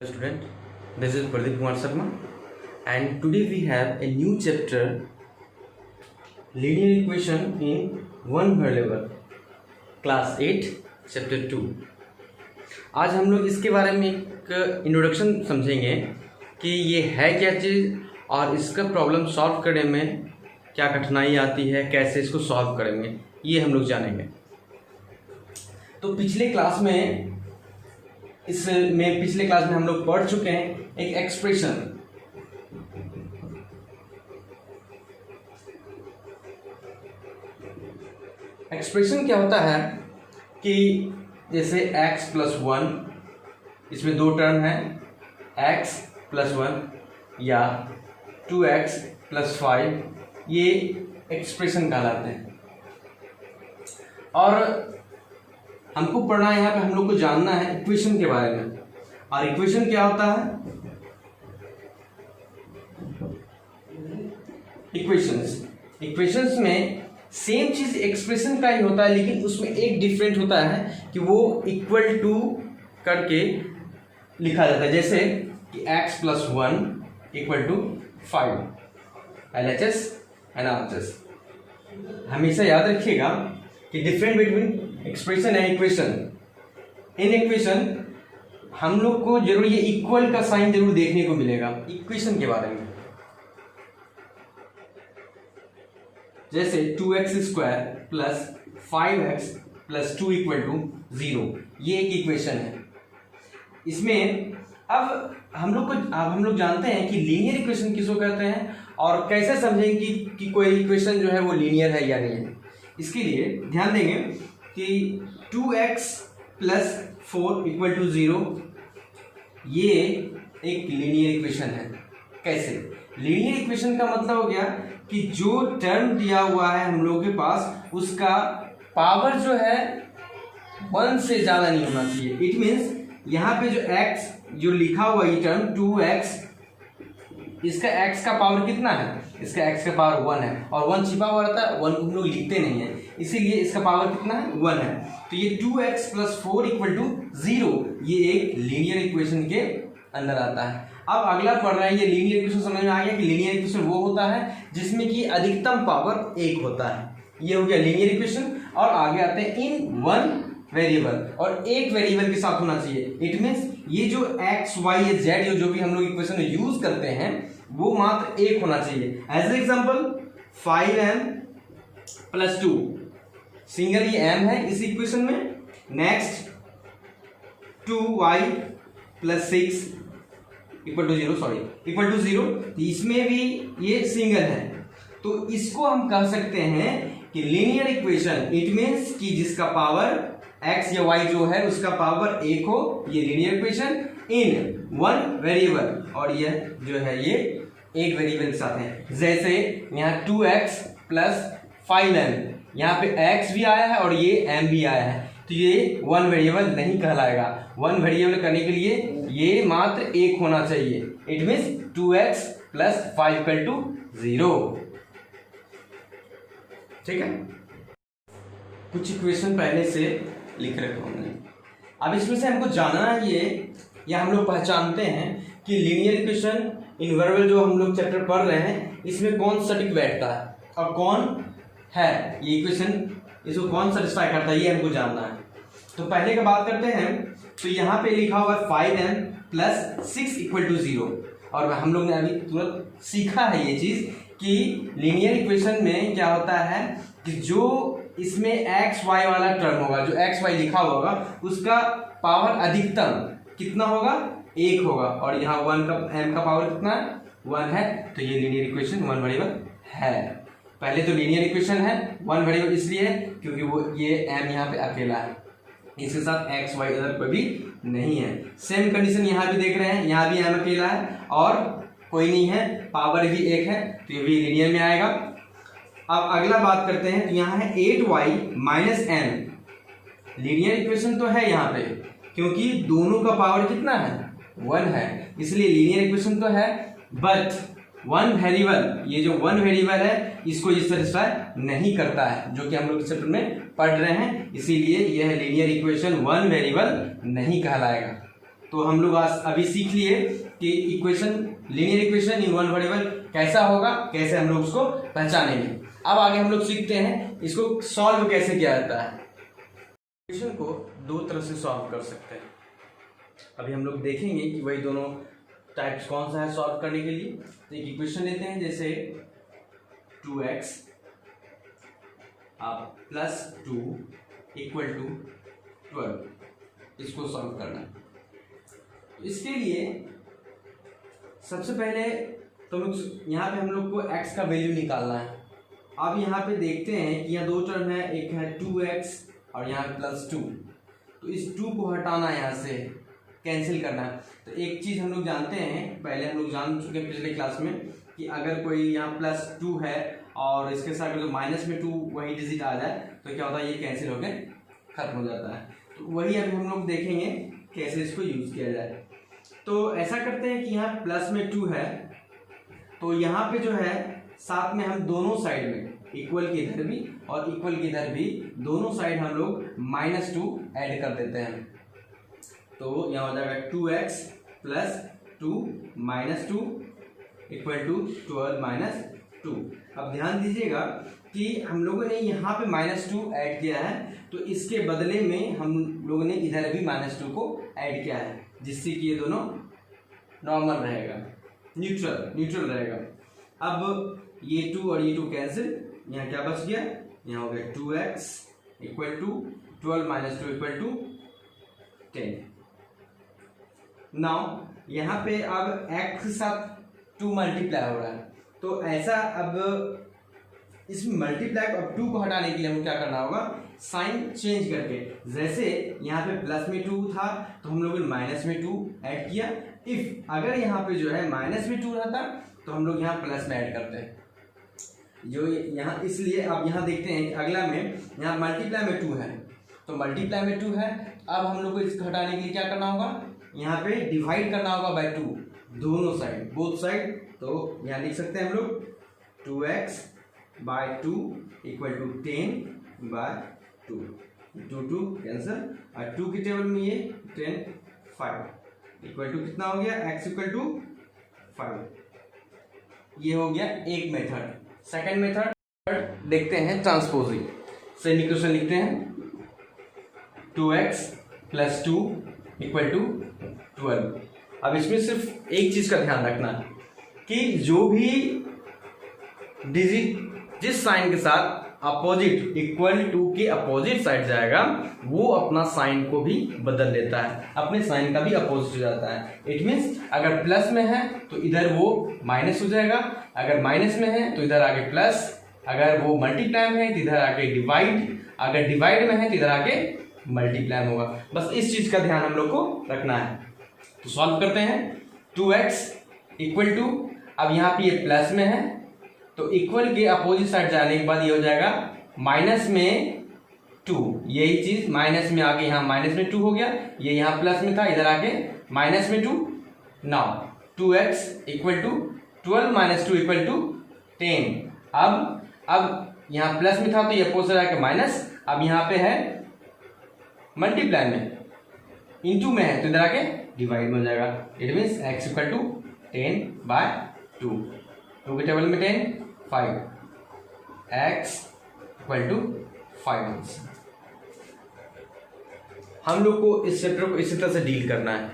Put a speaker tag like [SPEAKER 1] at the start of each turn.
[SPEAKER 1] Student, this is Pradeep Kumar Sharma and today we have a new chapter, linear equation in one variable, class 8 chapter 2। आज हम लोग इसके बारे में एक इंट्रोडक्शन समझेंगे कि ये है क्या चीज़ और इसका प्रॉब्लम सॉल्व करने में क्या कठिनाई आती है, कैसे इसको सॉल्व करेंगे, ये हम लोग जानेंगे। तो पिछले क्लास में हम लोग पढ़ चुके हैं एक एक्सप्रेशन। एक्सप्रेशन क्या होता है कि जैसे x प्लस 1, इसमें दो टर्म है, x प्लस 1 या 2x प्लस 5, ये एक्सप्रेशन कहलाते हैं। और हमको पढ़ना है, यहाँ पे हम लोग को जानना है इक्वेशन के बारे में। और इक्वेशन क्या होता है? इक्वेशंस में सेम चीज एक्सप्रेशन का ही होता है, लेकिन उसमें एक डिफरेंट होता है कि वो इक्वल टू करके लिखा जाता है। जैसे कि x plus 1 equal to 5, LHS and RHS। हमेशा याद रखिएगा कि different between expression and equation. In equation हम लोग को जरूर ये इक्वल का साइन जरूर देखने को मिलेगा इक्वेशन के बारे में। जैसे 2x square plus 5x plus 2 equal to 0, ये एक इक्वेशन है। इसमें अब हम लोग जानते हैं कि लीनियर इक्वेशन किसको कहते हैं और कैसे समझेंगे कि कोई इक्वेशन जो है वो लीनियर है या नहीं है। इसके लिए ध्यान देंगे कि 2x प्लस 4 इक्वल टू 0, ये एक लीनियर इक्वेशन है। कैसे? लीनियर इक्वेशन का मतलब हो गया कि जो टर्म दिया हुआ है हम लोगों के पास, उसका पावर जो है 1 से ज़्यादा नहीं होना चाहिए। इट मीन्स यहाँ पे जो x जो लिखा हुआ ये टर्म 2x, इसका x का पावर कितना है? इसका x का पावर 1 है और 1 छिपा हुआ रहता है, 1 को हम लोग लिखते नहीं है, इसीलिए इसका पावर कितना है? 1 है। तो ये 2x प्लस 4 इक्वल टू 0, ये एक लीनियर इक्वेशन के अंदर आता है। अब अगला पढ़ रहे हैं, ये लीनियर इक्वेशन समझ में आ गया कि लीनियर इक्वेशन वो होता है जिसमें कि अधिकतम पावर 1 होता है। ये हो गया लीनियर इक्वेशन। और आगे आते हैं इन वन वेरिएबल, और एक वेरिएबल के साथ होना चाहिए। इट मीन्स ये जो x y z जो भी हम लोग इक्वेशन में यूज करते हैं वो मात्र एक होना चाहिए। As example 5m plus 2, single ये m है इस इक्वेशन में। Next 2y plus 6 equal to 0, तो इसमें भी ये सिंगल है। तो इसको हम कह सकते हैं कि लीनियर इक्वेशन। इट मीन्स कि जिसका पावर x या y जो है उसका पावर 1 हो, ये linear equation in one variable, और यह जो है ये एक वेरिएबल के साथ है। जैसे यहाँ 2x प्लस 5m, यहाँ पे x भी आया है और ये m भी आया है, तो ये वन वेरिएबल नहीं कहलाएगा। वन वेरिएबल करने के लिए ये मात्र 1 होना चाहिए। It means 2x plus 5 equal to 0। ठीक है, कुछ इक्वेशन पहले से लिख रखे होंगे। अब इसमें से हमको जानना ये, या हम लोग पहचानते हैं कि लीनियर इक्वेशन इन वेरिएबल जो हम लोग चैप्टर पढ़ रहे हैं, इसमें कौन सटीक बैठता है और कौन है ये इक्वेशन, इसको कौन सेटिस्फाई करता है, ये हमको जानना है। तो पहले का बात करते हैं। तो यहाँ पे लिखा हुआ 5m प्लस 6 इक्वल टू 0, और हम लोग ने अभी तुरंत सीखा है ये चीज कि लीनियर इक्वेशन में क्या होता है कि जो इसमें x y वाला टर्म होगा, जो x y लिखा होगा, उसका पावर अधिकतम कितना होगा? 1 होगा। और यहाँ 1 का m का पावर कितना है? 1 है। तो ये लीनियर इक्वेशन वन वेरिएबल है। पहले तो लीनियर इक्वेशन है वन वेरिएबल इसलिए है क्योंकि वो ये m यहाँ पे अकेला है, इसके साथ x y अदर कोई भी नहीं है। सेम कंडीशन यहाँ भी देख रहे हैं, यहाँ भी m अकेला है और कोई नहीं है, पावर भी 1 है, तो ये भी लीनियर में आएगा। अब अगला बात करते हैं। तो यहाँ है 8y minus m, linear equation तो है यहाँ पे क्योंकि दोनों का पावर कितना है? 1 है, इसलिए लीनियर इक्वेशन तो है। बट वन वेरिएबल, ये जो वन वेरिएबल है इसको ये सेटिस्फाई नहीं करता है, जो कि हम लोग इस चैप्टर में पढ़ रहे हैं, इसीलिए यह लीनियर इक्वेशन वन वेरिएबल नहीं कहलाएगा। तो हम लोग आज अभी सीख लिए कि equation, linear equation in one variable कैसा होगा, कैसे हम लोग उसको पहचानेंगे। अब आगे हम लोग सीखते हैं इसको सॉल्व कैसे किया जाता है। इक्वेशन को दो तरह से सॉल्व कर सकते हैं। अभी हम लोग देखेंगे कि वही दोनों टाइप्स कौन सा है सॉल्व करने के लिए। तो एक इक्वेशन लेते हैं जैसे 2x आप प्लस 2 इक्वल टू 12, इसको सॉल्व करना है। तो इसके लिए सबसे पहले तो यहाँ पे हम लोग को x का वैल्यू निकालना है। अब यहाँ पे देखते हैं कि यहाँ दो टर्म है, एक है 2x और यहाँ प्लस 2। तो इस 2 को हटाना है, यहाँ से कैंसिल करना है। तो एक चीज़ हम लोग जानते हैं, पहले हम लोग जान चुके हैं पिछले क्लास में, कि अगर कोई यहाँ प्लस 2 है और इसके साथ अगर माइनस में 2 वही डिजिट आ जाए तो क्या होता है, ये कैंसिल होकर खत्म हो जाता है। तो वही अभी हम लोग देखेंगे कैसे इसको यूज़ किया जाए। तो ऐसा करते हैं कि यहाँ प्लस में 2 है, तो यहाँ पे जो है साथ में हम दोनों साइड में इक्वल के इधर भी और इक्वल के इधर भी दोनों साइड हम लोग -2 ऐड कर देते हैं। तो यहाँ हो जाएगा 2x plus 2 minus 2 equal to 12 minus 2। अब ध्यान दीजिएगा कि हम लोगों ने यहाँ पे -2 ऐड किया है, तो इसके बदले में हम लोगों ने इधर भी -2 को ऐड किया है, जिससे कि ये दोनों नॉर्मल रहेगा, न्यूट्रल रहेगा। अब ये 2 और ये 2 कैंसिल, यहाँ क्या बच गया, यहाँ हो गया 2x equal to 12 minus 2 equal to 10। Now यहाँ पे अब x के साथ 2 मल्टीप्लाई हो रहा है, तो ऐसा अब इसमें मल्टीप्लाई अब 2 को हटाने के लिए हमें क्या करना होगा, साइन चेंज करके। जैसे यहाँ पे प्लस में 2 था तो हम लोगों ने माइनस में 2 ऐड किया। इफ अगर यहाँ पे जो है माइनस में 2 रहता तो हम लोग यहाँ प्लस में ऐड करते हैं, जो यहाँ इसलिए अब यहाँ देखते हैं कि अगला में यहाँ मल्टीप्लाई में 2 है, तो मल्टीप्लाई में 2 है। अब हम लोग को इसको हटाने के लिए क्या करना होगा, यहाँ पे डिवाइड करना होगा बाय 2, दोनों साइड, बोथ साइड। तो यहाँ लिख सकते हैं हम लोग 2x by 2 equal to 10 by 2, 2 cancel, और 2 की टेबल में ये 10 5 इक्वल टू कितना हो गया, x इक्वल टू 5। ये हो गया एक मेथड। सेकंड मेथड देखते हैं ट्रांसपोजिंग। सेम इक्वेशन लिखते हैं 2x प्लस 2 इक्वल टू 12। अब इसमें सिर्फ एक चीज का ध्यान रखना है कि जो भी डिजिट जिस साइन के साथ अपोजिट इक्वल टू के अपोजिट साइड जाएगा, वो अपना साइन को भी बदल लेता है, अपने साइन का भी अपोजिट हो जाता है। इट मीन्स अगर प्लस में है तो इधर वो माइनस हो जाएगा, अगर माइनस में है तो इधर आगे प्लस, अगर वो मल्टीप्लाई में है तो इधर आगे डिवाइड, अगर डिवाइड में है तो इधर आगे मल्टीप्लाई होगा। बस इस चीज का ध्यान हम लोग को रखना है। तो सॉल्व करते हैं 2x इक्वल टू, अब यहाँ पे ये प्लस में है तो इक्वल के अपोजिट साइड जाने के बाद ये हो जाएगा माइनस में 2, यही चीज माइनस में आगे यहाँ माइनस में 2 हो गया, ये यहाँ प्लस में था, इधर आके माइनस में 2। Now 2x equal to 12 minus 2 equal to 10। अब यहाँ प्लस में था तो ये अपोजिट आके माइनस, अब यहाँ पे है मल्टीप्लाई में, इनटू में है तो इधर आके डिवाइड में हो जाएगा। It means x equal to 10 by 2, 2 के टेबल में 10 5, x इक्वल टू 5। हम लोग को इस चैप्टर को इसी तरह से डील करना है।